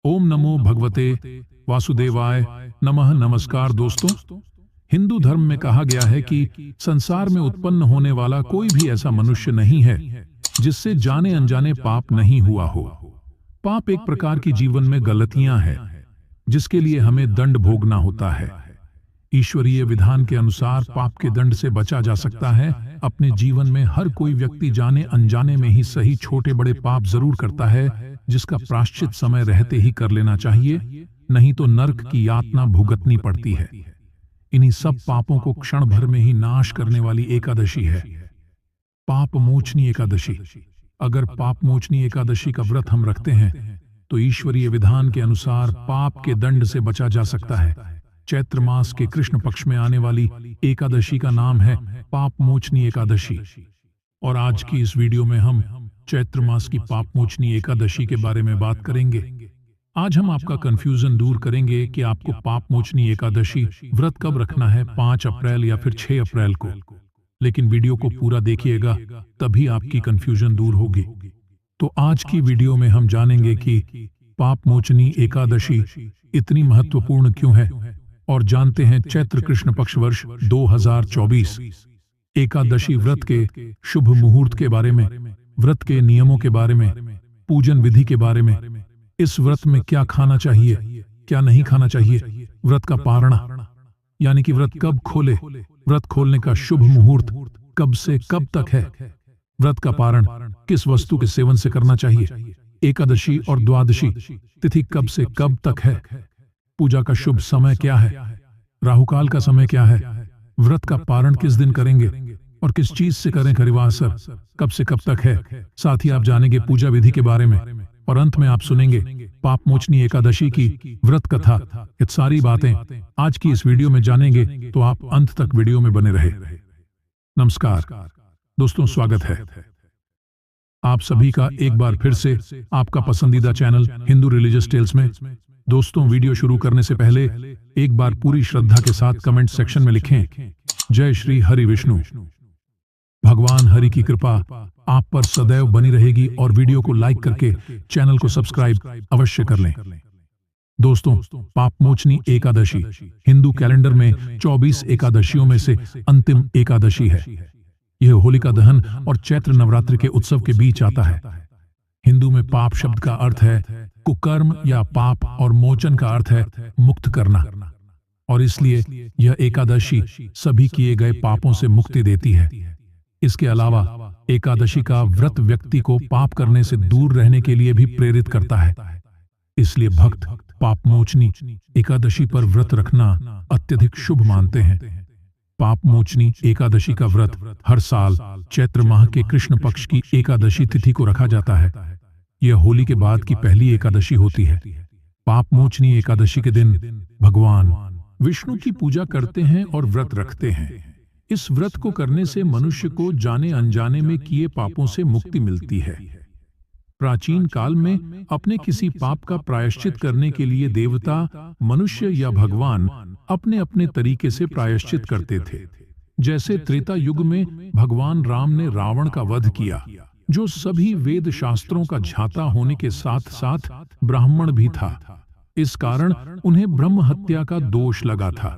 ओम नमो भगवते वासुदेवाय नमः। नमस्कार दोस्तों, हिंदू धर्म में कहा गया है कि संसार में उत्पन्न होने वाला कोई भी ऐसा मनुष्य नहीं है जिससे जाने अनजाने पाप नहीं हुआ हो। पाप एक प्रकार की जीवन में गलतियां हैं जिसके लिए हमें दंड भोगना होता है। ईश्वरीय विधान के अनुसार पाप के दंड से बचा जा सकता है। अपने जीवन में हर कोई व्यक्ति जाने अनजाने में ही सही छोटे बड़े पाप जरूर करता है जिसका प्रायश्चित समय रहते ही कर लेना चाहिए, नहीं तो नरक की यातना भुगतनी पड़ती है। इन्हीं सब पापों को क्षण भर में ही नाश करने वाली एकादशी है पाप मोचनी एकादशी। अगर पाप मोचनी एकादशी का व्रत हम रखते हैं तो ईश्वरीय विधान के अनुसार पाप के दंड से बचा जा सकता है। चैत्र मास के कृष्ण पक्ष में आने वाली एकादशी का नाम है पाप मोचनी एकादशी। और आज की इस वीडियो में हम चैत्र मास की पाप मोचनी एकादशी के बारे में बात करेंगे। आज हम आपका कंफ्यूजन दूर करेंगे कि आपको पाप मोचनी एकादशी व्रत कब रखना है, 5 अप्रैल या फिर 6 अप्रैल को। लेकिन वीडियो को पूरा देखिएगा, तभी आपकी कंफ्यूजन दूर होगी। तो आज की वीडियो में हम जानेंगे कि पाप मोचनी एकादशी इतनी महत्वपूर्ण क्यों है, और जानते हैं चैत्र कृष्ण पक्ष वर्ष 2024 एकादशी व्रत के शुभ मुहूर्त के बारे में, व्रत के नियमों के बारे में, पूजन विधि के बारे में, इस व्रत में क्या खाना चाहिए, क्या नहीं खाना चाहिए, व्रत का पारणा यानी कि व्रत कब खोले, व्रत खोलने का शुभ मुहूर्त कब से कब तक है, व्रत का पारण किस वस्तु के सेवन से करना चाहिए, एकादशी और द्वादशी तिथि कब से कब तक है, पूजा का शुभ समय क्या है, राहुकाल का समय क्या है, व्रत का पारण किस दिन करेंगे और किस चीज से करें, खरीवासर कब से कब तक है। साथ ही आप जानेंगे पूजा विधि के बारे में, और अंत में आप सुनेंगे पाप मोचनी एकादशी की व्रत कथा। ये सारी बातें आज की इस वीडियो में जानेंगे, तो आप अंत तक वीडियो में बने रहे। नमस्कार दोस्तों, स्वागत है आप सभी का एक बार फिर से आपका पसंदीदा चैनल हिंदू रिलीजियस टेल्स में। दोस्तों, वीडियो शुरू करने से पहले एक बार पूरी श्रद्धा के साथ कमेंट सेक्शन में लिखें, जय श्री हरि विष्णु। भगवान हरि की कृपा आप पर सदैव बनी रहेगी, और वीडियो को लाइक करके चैनल को सब्सक्राइब अवश्य कर लें। दोस्तों, पाप मोचनी एकादशी हिंदू कैलेंडर में 24 एकादशियों में से अंतिम एकादशी है। यह होलिका दहन और चैत्र नवरात्रि के उत्सव के बीच आता है। हिंदू में पाप शब्द का अर्थ है कुकर्म या पाप, और मोचन का अर्थ है मुक्त करना, और इसलिए यह एकादशी सभी किए गए पापों से मुक्ति देती है। इसके अलावा एकादशी का व्रत व्यक्ति को पाप करने से दूर रहने के लिए भी प्रेरित करता है। इसलिए भक्त पाप मोचनी एकादशी पर व्रत रखना अत्यधिक शुभ मानते हैं। पाप मोचनी एकादशी का व्रत हर साल चैत्र माह के कृष्ण पक्ष की एकादशी तिथि को रखा जाता है। यह होली के बाद की पहली एकादशी होती है। पाप मोचनी एकादशी के दिन भगवान विष्णु की पूजा करते हैं और व्रत रखते हैं। इस व्रत को करने से मनुष्य को जाने अनजाने में किए पापों से मुक्ति मिलती है। प्राचीन काल में अपने किसी पाप का प्रायश्चित करने के लिए देवता, मनुष्य या भगवान अपने अपने तरीके से प्रायश्चित करते थे। जैसे त्रेता युग में भगवान राम ने रावण का वध किया, जो सभी वेद शास्त्रों का झाता होने के साथ साथ ब्राह्मण भी था। इस कारण उन्हें ब्रह्म हत्या का दोष लगा था।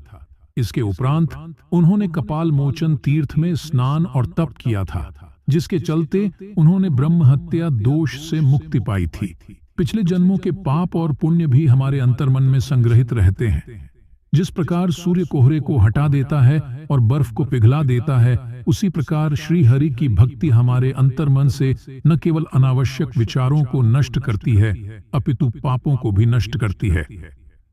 इसके उपरांत उन्होंने कपाल मोचन तीर्थ में स्नान और तप किया था, जिसके चलते उन्होंने ब्रह्म हत्या दोष से मुक्ति पाई थी। पिछले जन्मों के पाप और पुण्य भी हमारे अंतर्मन में संग्रहित रहते हैं। जिस प्रकार सूर्य कोहरे को हटा देता है और बर्फ को पिघला देता है, उसी प्रकार श्री हरि की भक्ति हमारे अंतर्मन से न केवल अनावश्यक विचारों को नष्ट करती है, अपितु पापों को भी नष्ट करती है।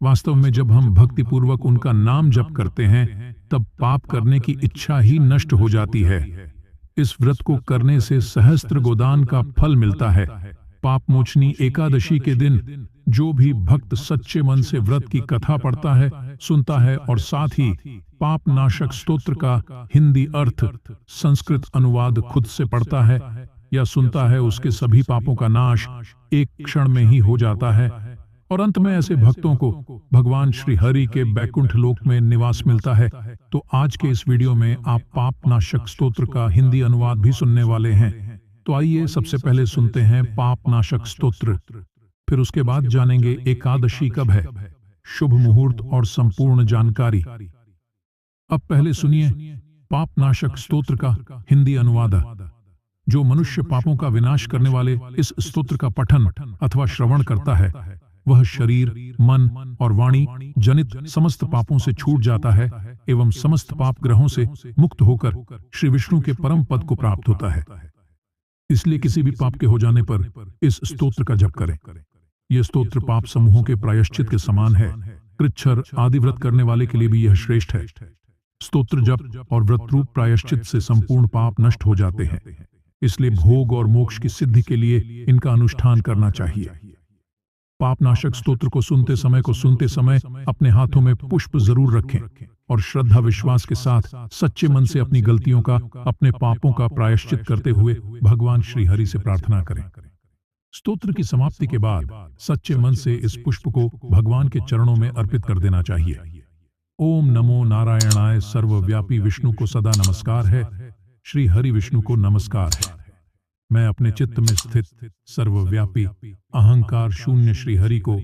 वास्तव में जब हम भक्ति पूर्वक उनका नाम जप करते हैं, तब पाप करने की इच्छा ही नष्ट हो जाती है। इस व्रत को करने से सहस्त्र गोदान का फल मिलता है। पाप मोचनी एकादशी के दिन जो भी भक्त सच्चे मन से व्रत की कथा पढ़ता है, सुनता है, और साथ ही पाप नाशक स्तोत्र का हिंदी अर्थ संस्कृत अनुवाद खुद से पढ़ता है या सुनता है, उसके सभी पापों का नाश एक क्षण में ही हो जाता है, और अंत में ऐसे भक्तों को भगवान श्री हरि के बैकुंठ लोक में निवास मिलता है। तो आज के इस वीडियो में आप पाप नाशक स्तोत्र का हिंदी अनुवाद भी सुनने वाले हैं। तो आइए सबसे पहले सुनते हैं पाप नाशक स्तोत्र। फिर उसके बाद जानेंगे एकादशी कब है, शुभ मुहूर्त और संपूर्ण जानकारी। अब पहले सुनिए पापनाशक स्तोत्र का हिंदी अनुवाद। जो मनुष्य पापों का विनाश करने वाले इस स्तोत्र का पठन अथवा श्रवण करता है, वह शरीर, मन और वाणी जनित समस्त पापों से छूट जाता है एवं समस्त पाप ग्रहों से मुक्त होकर श्री विष्णु के परम पद को प्राप्त होता है। इसलिए किसी भी पाप के हो जाने पर इस स्तोत्र का जप करें। यह स्तोत्र पाप समूहों के प्रायश्चित के समान है। कृच्छ्र आदि व्रत करने वाले के लिए भी यह श्रेष्ठ है। स्तोत्र जप और व्रत रूप प्रायश्चित से संपूर्ण पाप नष्ट हो जाते हैं। इसलिए भोग और मोक्ष की सिद्धि के लिए इनका अनुष्ठान करना चाहिए। पापनाशक स्तोत्र को सुनते समय अपने हाथों में पुष्प जरूर रखें और श्रद्धा विश्वास के साथ सच्चे मन से अपनी गलतियों का, अपने पापों का प्रायश्चित करते हुए भगवान श्री हरि से प्रार्थना करें। स्तोत्र की समाप्ति के बाद सच्चे मन से इस पुष्प को भगवान के चरणों में अर्पित कर देना चाहिए। ओम नमो नारायणाय सर्वव्यापी विष्णु को सदा नमस्कार है, श्री हरि विष्णु को नमस्कार है। मैं अपने चित्त में स्थित सर्वव्यापी अहंकार शून्य श्री हरि को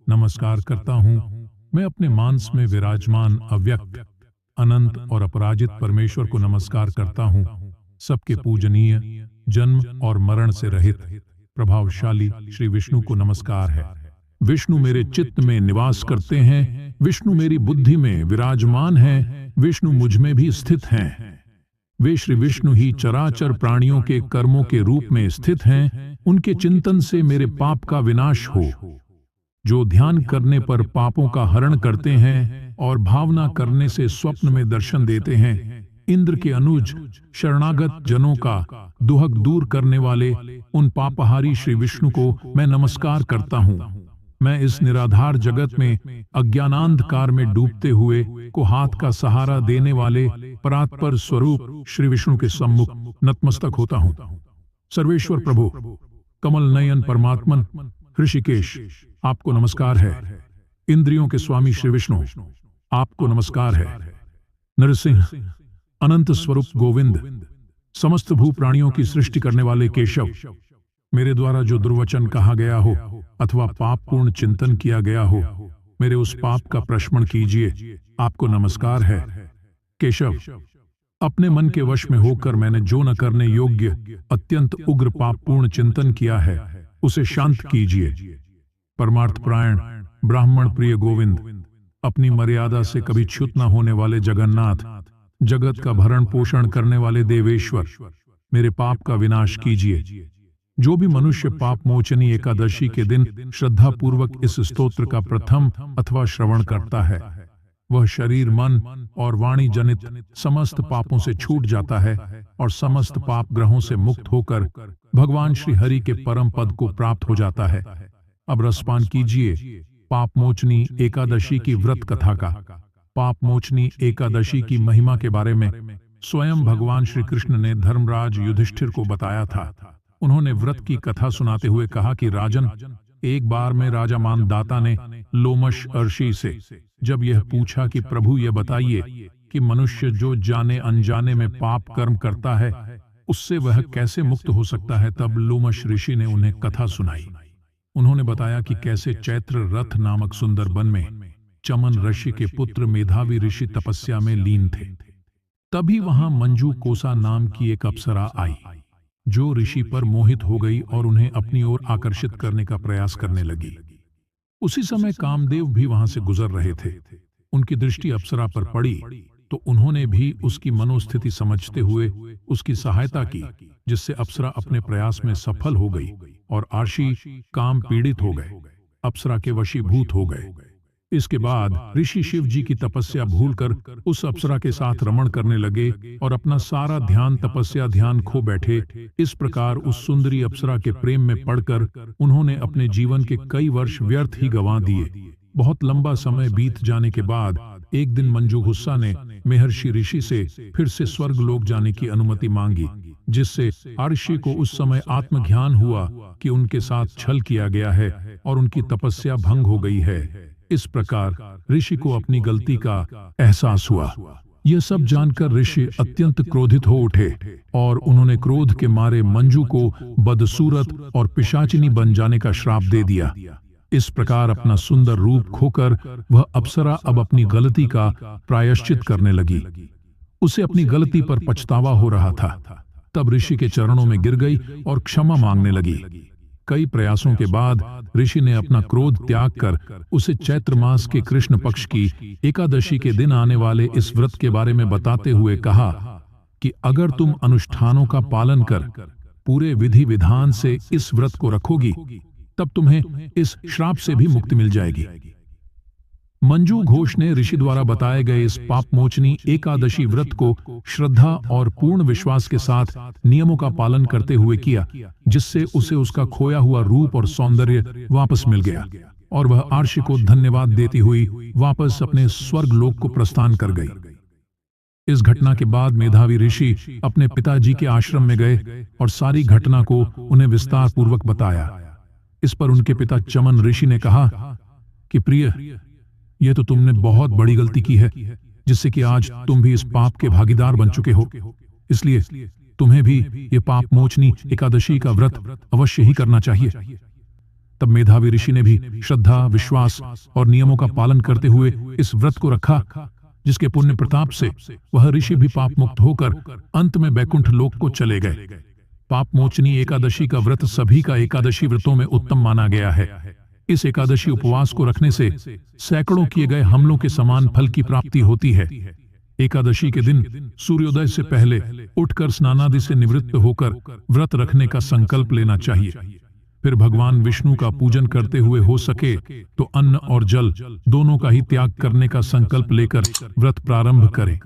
नमस्कार करता हूँ। मैं अपने मानस में विराजमान अव्यक्त, अनंत और अपराजित परमेश्वर को नमस्कार करता हूँ। सबके पूजनीय, जन्म और मरण से रहित प्रभावशाली श्री विष्णु को नमस्कार है। विष्णु मेरे चित्त में निवास करते हैं, विष्णु मेरी बुद्धि में विराजमान है, विष्णु मुझ में भी स्थित हैं। वे श्री विष्णु ही चराचर प्राणियों के कर्मों के रूप में स्थित हैं। उनके चिंतन से मेरे पाप का विनाश हो। जो ध्यान करने पर पापों का हरण करते हैं और भावना करने से स्वप्न में दर्शन देते हैं, इंद्र के अनुज शरणागत जनों का दुहक दूर करने वाले उन पापहारी श्री विष्णु को मैं नमस्कार करता हूँ। मैं इस निराधार जगत में अज्ञानांधकार में डूबते हुए को हाथ का सहारा देने वाले परात्पर स्वरूप श्री विष्णु के सम्मुख नतमस्तक होता हूँ। सर्वेश्वर प्रभु, कमल नयन परमात्मन ऋषिकेश, आपको नमस्कार है। इंद्रियों के स्वामी श्री विष्णु, आपको नमस्कार है। नरसिंह, अनंत स्वरूप गोविंद, समस्त भू प्राणियों की सृष्टि करने वाले केशव, मेरे द्वारा जो दुर्वचन कहा गया हो अथवा पापपूर्ण चिंतन किया गया हो, मेरे उस पाप का प्रशमन कीजिए, आपको नमस्कार है। केशव, अपने मन के वश में होकर मैंने जो न करने योग्य अत्यंत उग्र पापपूर्ण चिंतन किया है, उसे शांत कीजिए। परमार्थ परायण ब्राह्मण प्रिय गोविंद, अपनी मर्यादा से कभी च्युत न होने वाले जगन्नाथ, जगत का भरण पोषण करने वाले देवेश्वर, मेरे पाप का विनाश कीजिए। जो भी मनुष्य पाप मोचनी एकादशी के दिन श्रद्धा पूर्वक इस स्तोत्र का प्रथम अथवा श्रवण करता है, वह शरीर, मन और वाणी जनित समस्त पापों से छूट जाता है और समस्त पाप ग्रहों से मुक्त होकर भगवान श्री हरि के परम पद को प्राप्त हो जाता है। अब रसपान कीजिए पाप मोचनी एकादशी की व्रत कथा का। पाप मोचनी एकादशी की महिमा के बारे में स्वयं भगवान श्री कृष्ण ने धर्मराज युधिष्ठिर को बताया था। उन्होंने व्रत की कथा सुनाते हुए कहा कि राजन, एक बार में राजा मानदाता ने लोमश ऋषि से जब यह पूछा कि प्रभु यह बताइए कि मनुष्य जो जाने अनजाने में पाप कर्म करता है, उससे वह कैसे मुक्त हो सकता है, तब लोमश ऋषि ने उन्हें कथा सुनाई। उन्होंने बताया कि कैसे चैत्र रथ नामक सुंदर वन में चमन ऋषि के पुत्र मेधावी ऋषि तपस्या में लीन थे। तभी वहां मंजू कोसा नाम की एक अप्सरा आई, जो ऋषि पर मोहित हो गई और उन्हें अपनी ओर आकर्षित करने का प्रयास करने लगी। उसी समय कामदेव भी वहां से गुजर रहे थे। उनकी दृष्टि अप्सरा पर पड़ी तो उन्होंने भी उसकी मनोस्थिति समझते हुए उसकी सहायता की, जिससे अप्सरा अपने प्रयास में सफल हो गई और आर्षि काम पीड़ित हो गए, अप्सरा के वशीभूत हो गए। इसके बाद ऋषि शिव जी की तपस्या भूलकर उस अप्सरा के साथ रमण करने लगे और अपना सारा ध्यान तपस्या ध्यान खो बैठे। इस प्रकार उस सुंदरी अप्सरा के प्रेम में पड़कर उन्होंने अपने जीवन के कई वर्ष व्यर्थ ही गंवा दिए। बहुत लंबा समय बीत जाने के बाद एक दिन मंजू गुस्सा ने महर्षि ऋषि से फिर से स्वर्ग लोक जाने की अनुमति मांगी, जिससे ऋषि को उस समय आत्मज्ञान हुआ कि उनके साथ छल किया गया है और उनकी तपस्या भंग हो गई है। इस प्रकार ऋषि को अपनी गलती का एहसास हुआ। यह सब जानकर ऋषि अत्यंत क्रोधित हो उठे और उन्होंने क्रोध के मारे मंजू को बदसूरत और पिशाचिनी बन जाने का श्राप दे दिया। इस प्रकार अपना सुंदर रूप खोकर वह अप्सरा अब अपनी गलती का प्रायश्चित करने लगी। उसे अपनी गलती पर पछतावा हो रहा था। तब ऋषि के चरणों में गिर गई और क्षमा मांगने लगी। कई प्रयासों के बाद ऋषि ने अपना क्रोध त्याग कर उसे चैत्र मास के कृष्ण पक्ष की एकादशी के दिन आने वाले इस व्रत के बारे में बताते हुए कहा कि अगर तुम अनुष्ठानों का पालन कर पूरे विधि विधान से इस व्रत को रखोगी तब तुम्हें इस श्राप से भी मुक्ति मिल जाएगी। मंजू घोष ने ऋषि द्वारा बताए गए इस पापमोचनी एकादशी व्रत को श्रद्धा और पूर्ण विश्वास के साथ नियमों का पालन करते हुए किया, जिससे उसे उसका खोया हुआ रूप और सौंदर्य वापस मिल गया और वह आर्षि को धन्यवाद देती हुई वापस अपने स्वर्ग लोक को प्रस्थान कर गई। इस घटना के बाद मेधावी ऋषि अपने पिताजी के आश्रम में गए और सारी घटना को उन्हें विस्तार पूर्वक बताया। इस पर उनके पिता चमन ऋषि ने कहा कि प्रिय, यह तो तुमने बहुत बड़ी गलती की है, जिससे कि आज तुम भी इस पाप के भागीदार बन चुके हो। इसलिए तुम्हें भी यह पाप मोचनी एकादशी का व्रत अवश्य ही करना चाहिए। तब मेधावी ऋषि ने भी श्रद्धा, विश्वास और नियमों का पालन करते हुए इस व्रत को रखा, जिसके पुण्य प्रताप से वह ऋषि भी पाप मुक्त होकर अंत में बैकुंठ लोक को चले गए। पाप मोचनी एकादशी का व्रत सभी का एकादशी व्रतों में उत्तम माना गया है। इस एकादशी उपवास को रखने से सैकड़ों किए गए हमलों के समान फल की प्राप्ति होती है। एकादशी के दिन सूर्योदय से पहले उठकर स्नानादि से निवृत्त होकर व्रत रखने का संकल्प लेना चाहिए। फिर भगवान विष्णु का पूजन करते हुए हो सके तो अन्न और जल दोनों का ही त्याग करने का संकल्प लेकर व्रत प्रारंभ करें।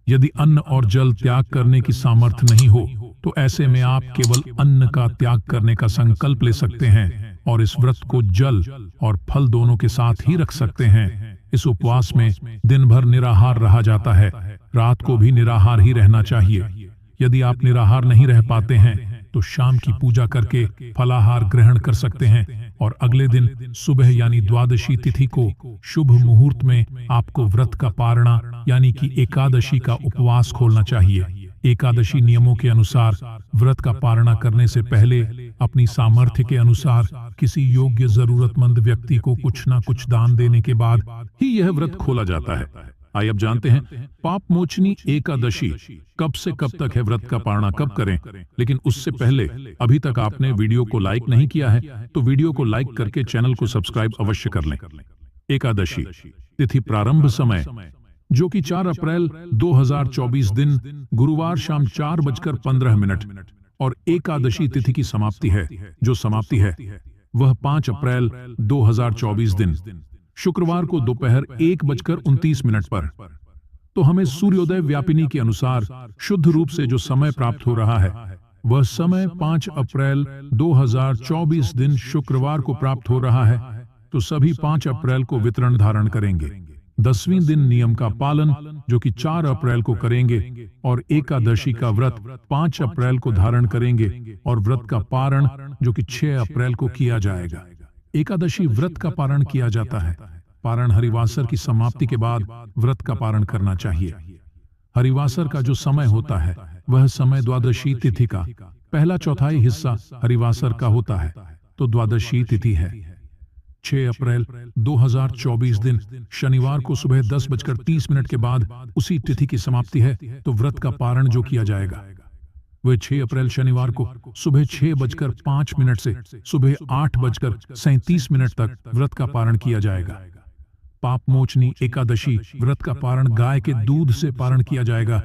यदि अन्न और जल त्याग करने की सामर्थ्य नहीं हो तो ऐसे में आप केवल अन्न का त्याग करने का संकल्प ले सकते हैं और इस व्रत को जल और फल दोनों के साथ ही रख सकते हैं। इस उपवास में दिन भर निराहार रहा जाता है, रात को भी निराहार ही रहना चाहिए। यदि आप निराहार नहीं रह पाते हैं तो शाम की पूजा करके फलाहार ग्रहण कर सकते हैं और अगले दिन सुबह यानी द्वादशी तिथि को शुभ मुहूर्त में आपको व्रत का पारणा यानी कि एकादशी का उपवास खोलना चाहिए। एकादशी नियमों के अनुसार व्रत का पारणा करने से पहले अपनी सामर्थ्य के अनुसार किसी योग्य जरूरतमंद व्यक्ति को कुछ न कुछ दान देने के बाद ही यह व्रत खोला जाता है। आइए अब जानते हैं पाप मोचनी एकादशी कब से कब तक है, व्रत का पारणा कब करें। लेकिन उससे पहले अभी तक आपने वीडियो को लाइक नहीं किया है तो वीडियो को लाइक करके चैनल को सब्सक्राइब अवश्य कर लें। एकादशी तिथि प्रारंभ समय जो कि 4 अप्रैल 2024 दिन गुरुवार शाम 4:15 और एकादशी तिथि की समाप्ति है, जो समाप्ति है वह 5 अप्रैल 2024 दिन शुक्रवार को दोपहर 1:29 पर। तो हमें सूर्योदय व्यापिनी के अनुसार शुद्ध रूप से जो समय प्राप्त हो रहा है वह समय 5 अप्रैल 2024 दिन शुक्रवार को प्राप्त हो रहा है। तो सभी 5 अप्रैल को वितरण धारण करेंगे। 10वें दिन नियम का पालन जो कि 4 अप्रैल को करेंगे और एकादशी का व्रत 5 अप्रैल को धारण करेंगे और व्रत का पारण जो कि 6 अप्रैल को किया जाएगा। एकादशी व्रत का पारण किया जाता है। पारण हरिवासर की समाप्ति के बाद व्रत का पारण करना चाहिए। हरिवासर का जो समय होता है वह समय द्वादशी तिथि का पहला चौथाई हिस्सा हरिवासर का होता है, तो द्वादशी तिथि है। 6 अप्रैल 2024 दिन शनिवार को सुबह 10:30 के बाद उसी तिथि की समाप्ति है, तो व्रत का पारण जो किया जाएगा वह 6 अप्रैल शनिवार को सुबह 6:05 से सुबह 8:37 तक व्रत का पारण किया जाएगा। पाप मोचनी एकादशी व्रत का पारण गाय के दूध से पारण किया जाएगा।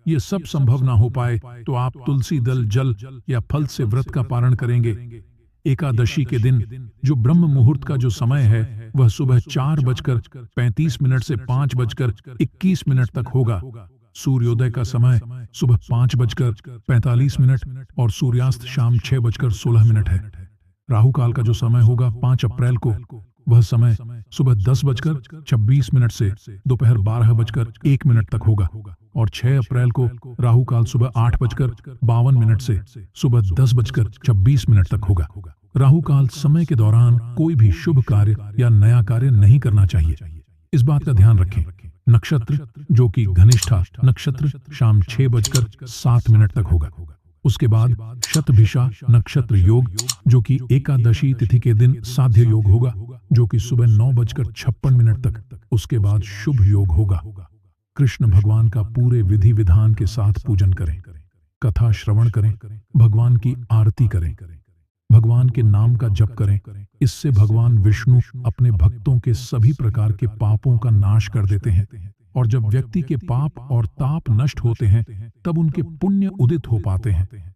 ये सब संभव ना हो पाए तो आप तुलसी दल, जल या फल से व्रत का पारण करेंगे। एकादशी के दिन जो ब्रह्म मुहूर्त का जो समय है वह सुबह 4:35 से 5:21 तक होगा। सूर्योदय का समय सुबह 5:45 और सूर्यास्त शाम 6:16 है। राहु काल का जो समय होगा 5 अप्रैल को, वह समय सुबह 10:26 से दोपहर 12:01 तक होगा और 6 अप्रैल को राहु काल सुबह 8:52 से सुबह 10:26 तक होगा। राहु काल समय के दौरान कोई भी शुभ कार्य या नया कार्य नहीं करना चाहिए। इस बात का ध्यान रखें। नक्षत्र जो कि घनिष्ठा नक्षत्र शाम 6:07 तक होगा। उसके बाद शतभिषा नक्षत्र योग जो कि एकादशी तिथि के दिन साध्य योग होगा, जो कि सुबह 9:56 तक। उसके बाद शुभ योग होगा। कृष्ण भगवान का पूरे विधि विधान के साथ पूजन करें, कथा श्रवण करें, भगवान की आरती करें, भगवान के नाम का जप करें। इससे भगवान विष्णु अपने भक्तों के सभी प्रकार के पापों का नाश कर देते हैं, और जब व्यक्ति के पाप और ताप नष्ट होते हैं तब उनके पुण्य उदित हो पाते हैं।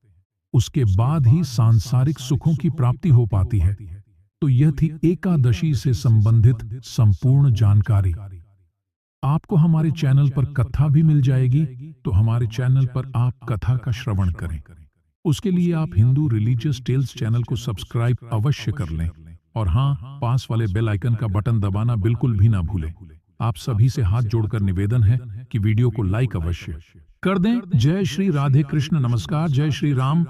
उसके बाद ही सांसारिक सुखों की प्राप्ति हो पाती है। तो यह थी एकादशी से संबंधित संपूर्ण जानकारी। आपको हमारे चैनल पर कथा भी मिल जाएगी, तो हमारे चैनल पर आप कथा का श्रवण करें। उसके लिए आप हिंदू रिलीजियस टेल्स चैनल को सब्सक्राइब अवश्य कर लें, और हाँ, पास वाले बेल आइकन का बटन दबाना बिल्कुल भी ना भूलें। आप सभी से हाथ जोड़कर निवेदन है कि वीडियो को लाइक अवश्य कर दें। जय श्री राधे कृष्ण, नमस्कार, जय श्री राम।